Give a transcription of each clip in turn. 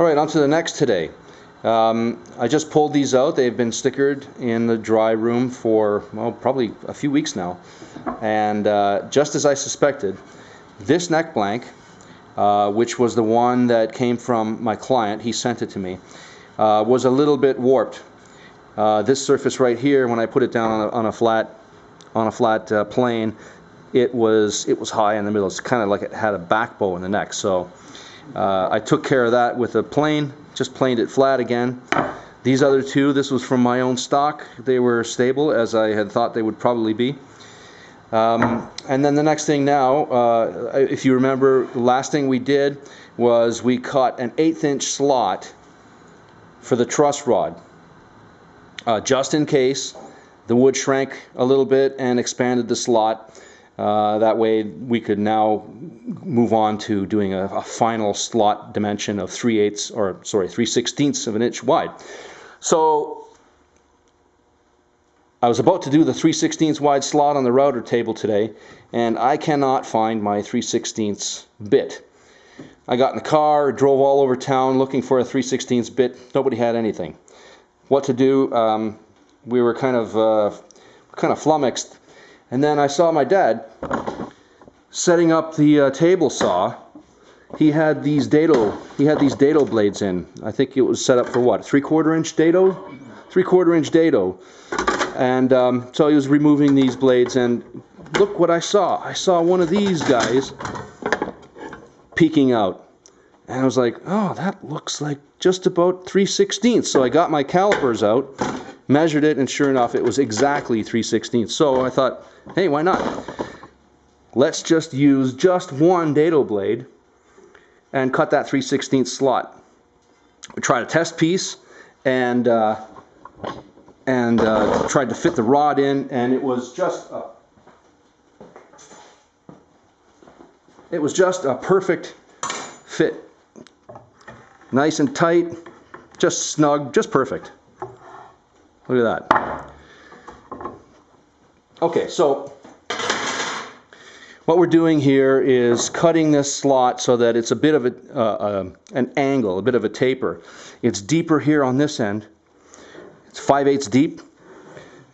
All right, on to the next today. I just pulled these out. They've been stickered in the dry room for, well, probably a few weeks now. And just as I suspected, this neck blank, which was the one that came from my client, he sent it to me, was a little bit warped. This surface right here, when I put it down on a flat plane, it was high in the middle. It's kind of like it had a back bow in the neck. So I took care of that with a plane, just planed it flat again. These other two, this was from my own stock. They were stable, as I had thought they would probably be. And then the next thing now, if you remember, the last thing we did was we cut an 1/8 inch slot for the truss rod, just in case the wood shrank a little bit and expanded the slot. That way we could now move on to doing a final slot dimension of 3/16 of an inch wide. So I was about to do the 3/16 wide slot on the router table today, and I cannot find my 3/16 bit. I got in the car, drove all over town looking for a 3/16 bit. Nobody had anything. What to do? We were kind of flummoxed. And then I saw my dad setting up the table saw. He had these dado blades in. I think it was set up for what? 3/4 inch dado? 3/4 inch dado. And so he was removing these blades, and look what I saw. I saw one of these guys peeking out. And I was like, oh, that looks like just about 3/16. So I got my calipers out, measured it, and sure enough, it was exactly 3/16. So I thought, hey, why not? Let's just use just one dado blade and cut that 3/16 slot. We tried a test piece and tried to fit the rod in, and it was just a perfect fit. Nice and tight, just snug, just perfect. Look at that. Okay, so what we're doing here is cutting this slot so that it's a bit of an angle, a bit of a taper. It's deeper here on this end. It's 5/8 deep,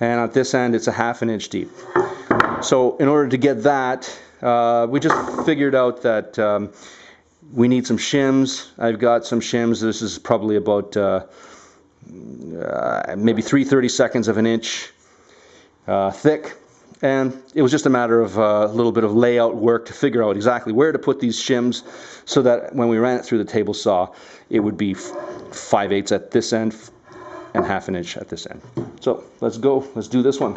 and at this end it's a 1/2 inch deep. So in order to get that, we just figured out that we need some shims. I've got some shims. This is probably about maybe 3/32 of an inch thick, and it was just a matter of a little bit of layout work to figure out exactly where to put these shims so that when we ran it through the table saw, it would be 5/8 at this end and 1/2 inch at this end. So let's go. Let's do this one.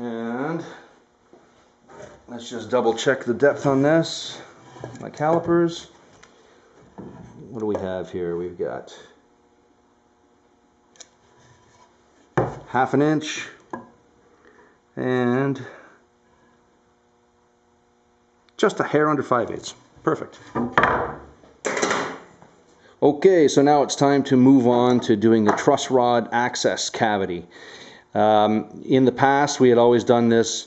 And let's just double check the depth on this. My calipers. What do we have here? We've got 1/2 inch and just a hair under 5/8. Perfect. Okay, so now it's time to move on to doing the truss rod access cavity. In the past, we had always done this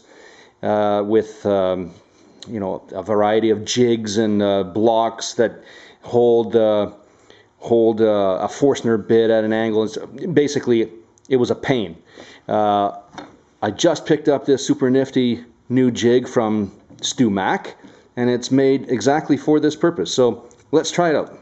with you know, a variety of jigs and blocks that hold a Forstner bit at an angle. Basically, it was a pain. I just picked up this super nifty new jig from Stu Mac, and it's made exactly for this purpose. So let's try it out.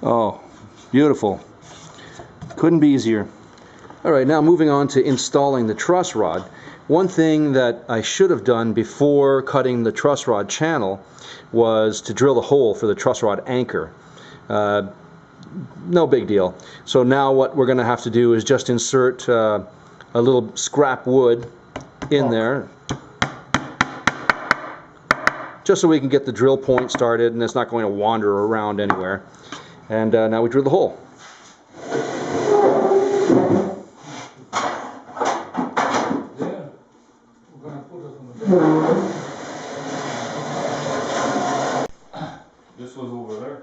Oh, beautiful. Couldn't be easier. All right, now moving on to installing the truss rod. One thing that I should have done before cutting the truss rod channel was to drill the hole for the truss rod anchor. No big deal. So now what we're going to have to do is just insert a little scrap wood in there, just so we can get the drill point started and it's not going to wander around anywhere. And now we drill the hole. This was over there.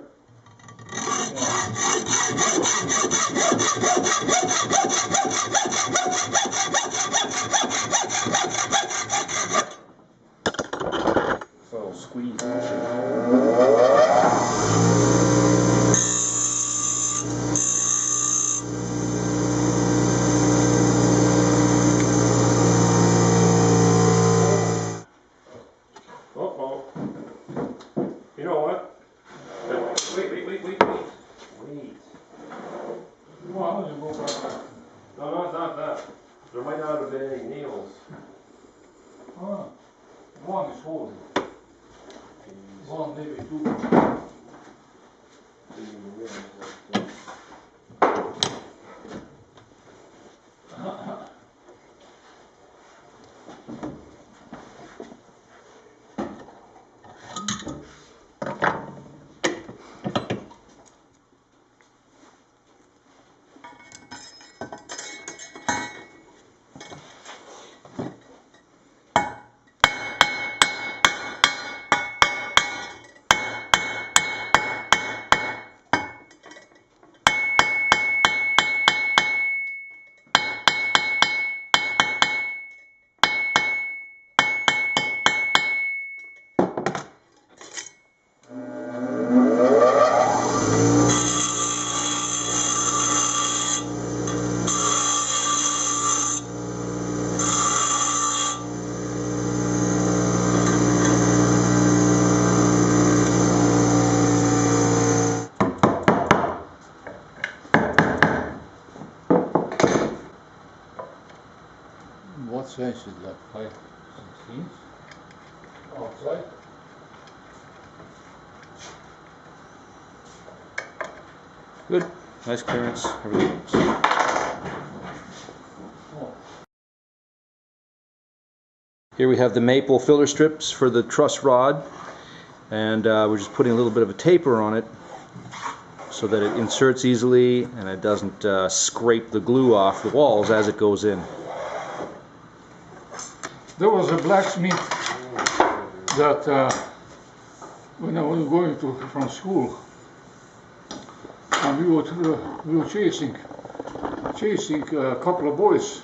So squeeze. Uh-oh. You know what? Wait. Well, you go back. No, not that. There might not have been any nails. One is holding. One, maybe two. What size is that? 5, 16? Outside? Good. Nice clearance. Everything works. Here we have the maple filler strips for the truss rod, and we're just putting a little bit of a taper on it so that it inserts easily and it doesn't scrape the glue off the walls as it goes in. There was a blacksmith that when I was going from school, and we were chasing a couple of boys,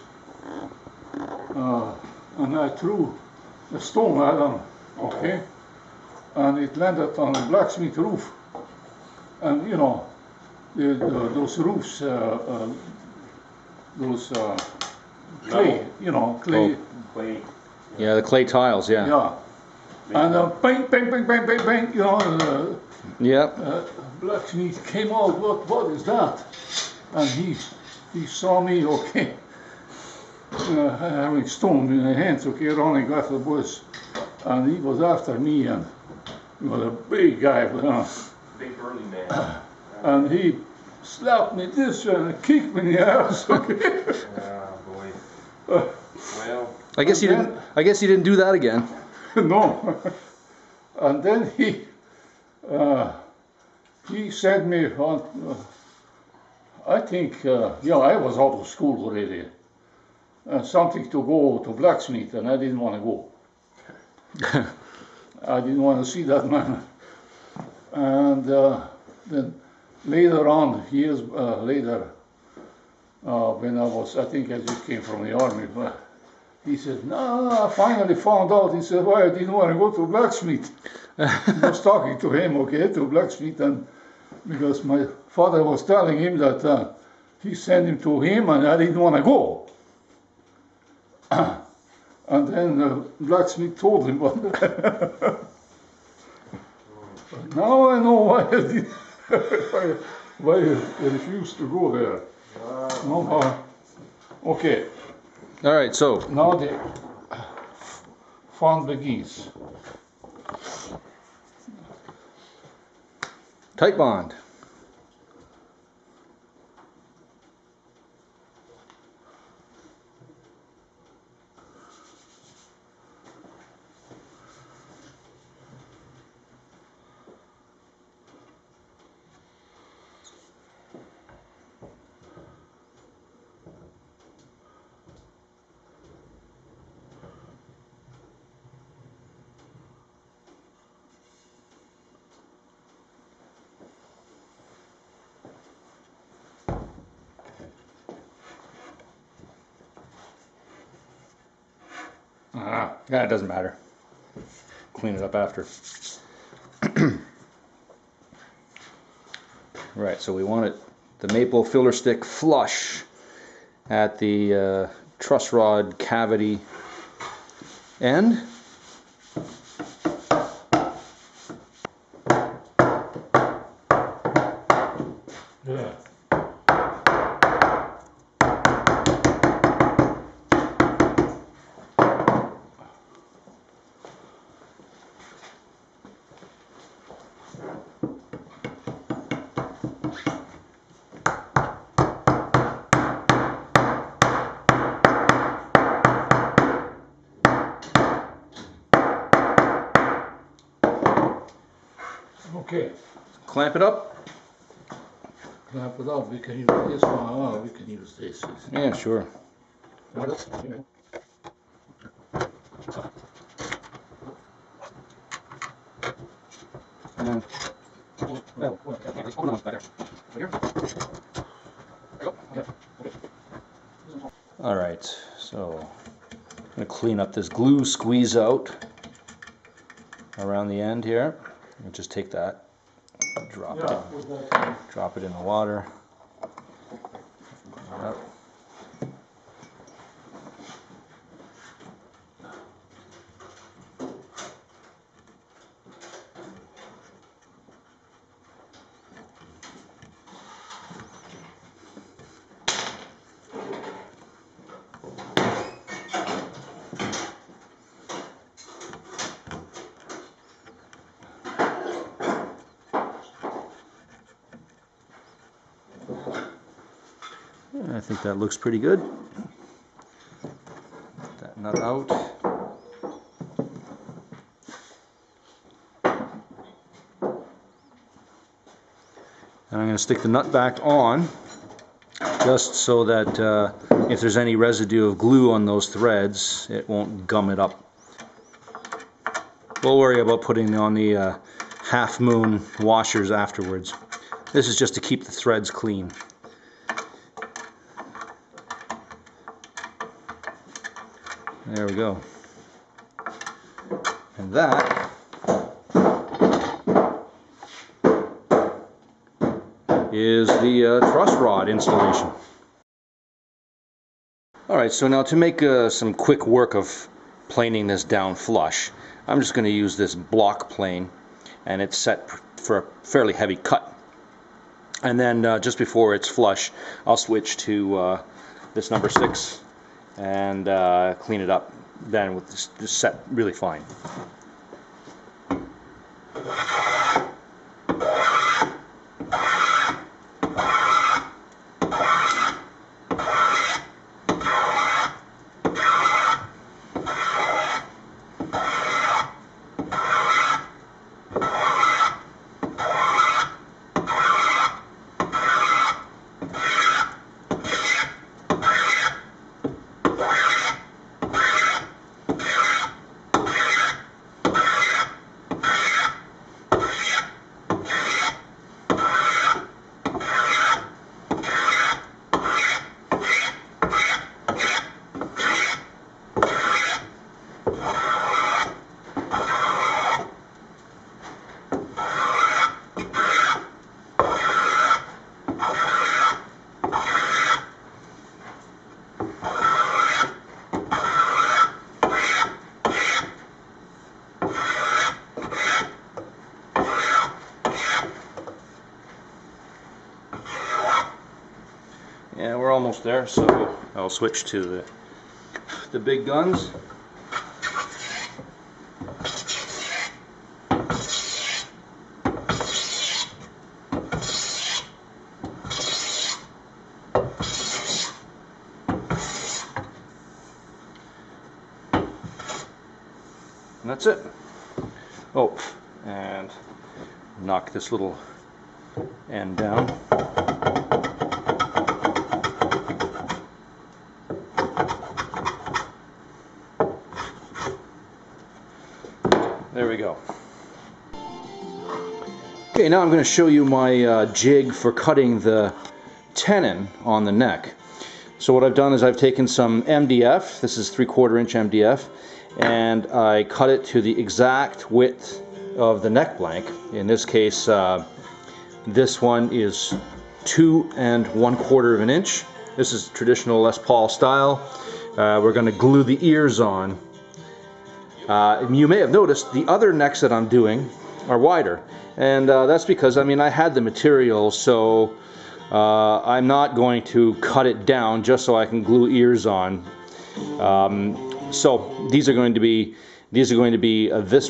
and I threw a stone at them, okay, and it landed on the blacksmith roof, and you know, those roofs, those clay, you know, clay. Oh. Yeah, the clay tiles, yeah. Yeah. And bang, bang, bang, bang, bang, bang, you know, Yep. blacksmith came out, what is that? And he saw me, okay, having stone in the hands, okay, running after the boys. And he was after me, and he was a big guy, Big burly man. and he slapped me this way and kicked me in the ass, okay. Oh boy. Well, I guess you didn't do that again. No. And then he sent me on, I think, yeah, I was out of school already. something to go to blacksmith, and I didn't want to go. I didn't want to see that man. And then later on, years later, when I think I just came from the army, but he said, no, I finally found out. He said, why I didn't want to go to blacksmith. I was talking to him, okay, to blacksmith, and because my father was telling him that he sent him to him, and I didn't want to go. And then the blacksmith told him, but now I know why I did, why I refused to go there. No, okay. All right, so Now the fun begins. tight bond. Yeah, it doesn't matter. Clean it up after. Right, so we want it, the maple filler stick flush at the truss rod cavity end. Yeah. Okay, Clamp it up. clamp it up. We can use this one. Oh, we can use this. Yeah, sure. All right, so I'm going to clean up this glue squeeze out around the end here. We'll just take that, drop it in the water. Yep. I think that looks pretty good. Get that nut out. And I'm going to stick the nut back on, just so that if there's any residue of glue on those threads, it won't gum it up. We'll worry about putting on the half moon washers afterwards. This is just to keep the threads clean. There we go. And that is the truss rod installation. Alright, so now to make some quick work of planing this down flush, I'm just going to use this block plane, and it's set for a fairly heavy cut. And then just before it's flush, I'll switch to this number 6 and clean it up then with this set really fine. we're almost there, so I'll switch to the big guns. And that's it. Oh, and knock this little end down. There we go. Okay, now I'm going to show you my jig for cutting the tenon on the neck. So what I've done is I've taken some MDF, this is 3/4 inch MDF, and I cut it to the exact width of the neck blank. In this case, this one is 2 1/4 inch. This is traditional Les Paul style. We're going to glue the ears on. You may have noticed the other necks that I'm doing are wider, and that's because, I mean, I had the material, so I'm not going to cut it down just so I can glue ears on. So these are going to be this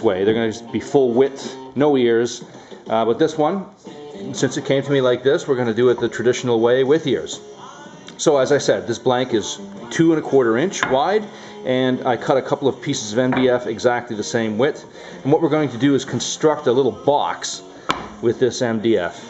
way. They're going to be full width, no ears. But this one, since it came to me like this, we're going to do it the traditional way with ears. So as I said, this blank is 2 1/4 inch wide, and I cut a couple of pieces of MDF exactly the same width. And what we're going to do is construct a little box with this MDF.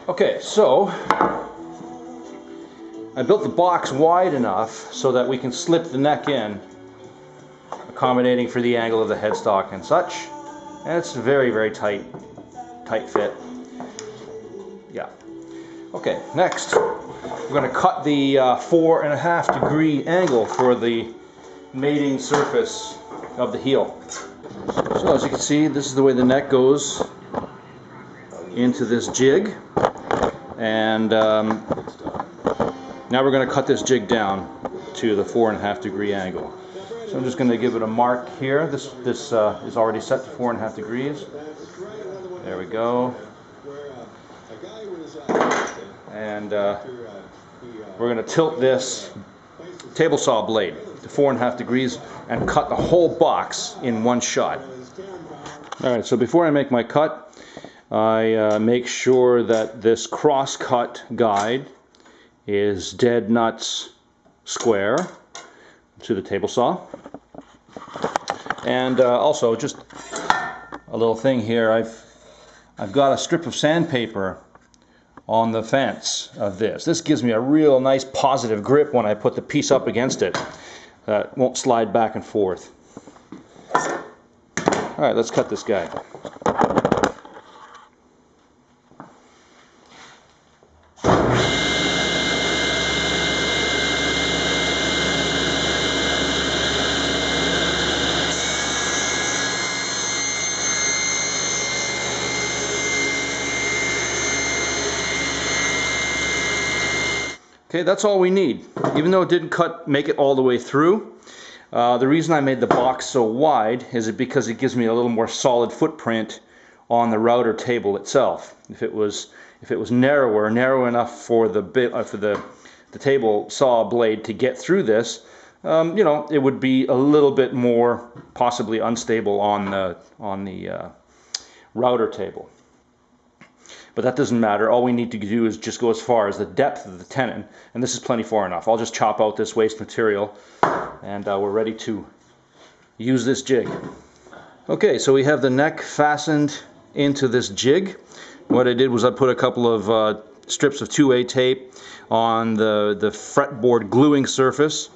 Okay, so I built the box wide enough so that we can slip the neck in, accommodating for the angle of the headstock and such. And it's a very, very tight fit. Yeah. Okay, next we're going to cut the 4.5 degree angle for the mating surface of the heel. So as you can see, this is the way the neck goes into this jig. And now we're going to cut this jig down to the 4.5 degree angle. So I'm just going to give it a mark here. This is already set to 4.5 degrees. There we go. And we're going to tilt this table saw blade to 4.5 degrees and cut the whole box in one shot. Alright, so before I make my cut, I make sure that this cross-cut guide is dead nuts square to the table saw. And also, just a little thing here, I've got a strip of sandpaper on the fence of this. This gives me a real nice positive grip when I put the piece up against it. It won't slide back and forth. Alright, let's cut this guy. Okay, that's all we need. Even though it didn't make it all the way through, the reason I made the box so wide is because it gives me a little more solid footprint on the router table itself. If it was narrow enough for the table saw blade to get through this, you know, it would be a little bit more possibly unstable on the router table. But that doesn't matter. All we need to do is just go as far as the depth of the tenon, and this is plenty far enough. I'll just chop out this waste material, and we're ready to use this jig. Okay, so we have the neck fastened into this jig. What I did was I put a couple of strips of 2A tape on the fretboard gluing surface,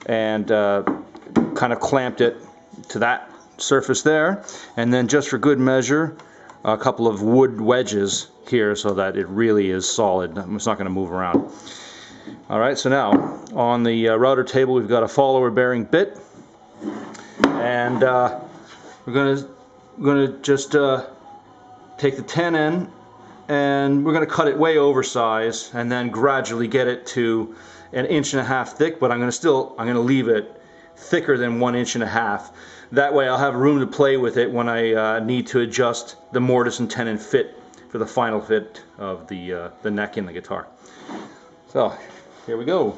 and kind of clamped it to that surface there, and then just for good measure, a couple of wood wedges here so that it really is solid. It's not going to move around. Alright, so now on the router table we've got a follower bearing bit, and we're going to just take the tenon and we're going to cut it way oversized and then gradually get it to 1.5 inches thick, but I'm going to leave it thicker than 1.5 inches. That way I'll have room to play with it when I need to adjust the mortise and tenon fit for the final fit of the neck in the guitar. So here we go.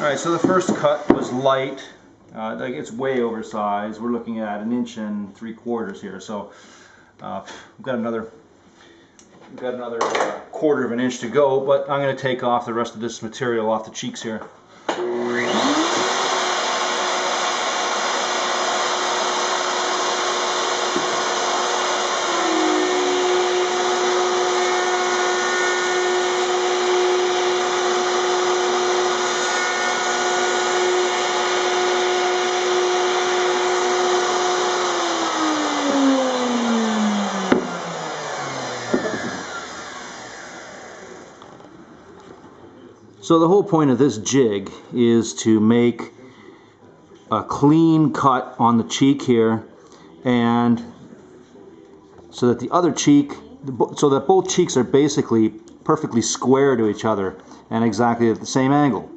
Alright, so the first cut was light. Like it's way oversized. We're looking at 1 3/4 inches here, so we've got another quarter of an inch to go, but I'm going to take off the rest of this material off the cheeks here. So the whole point of this jig is to make a clean cut on the cheek here, and so that the other cheek, so that both cheeks are basically perfectly square to each other and exactly at the same angle.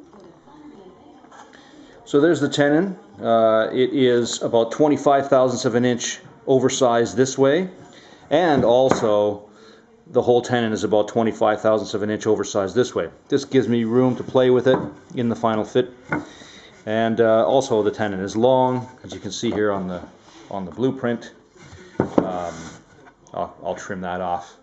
So there's the tenon. It is about 25 thousandths of an inch oversized this way, and also the whole tenon is about 25 thousandths of an inch oversized this way. This gives me room to play with it in the final fit. And also the tenon is long, as you can see here on the blueprint. I'll trim that off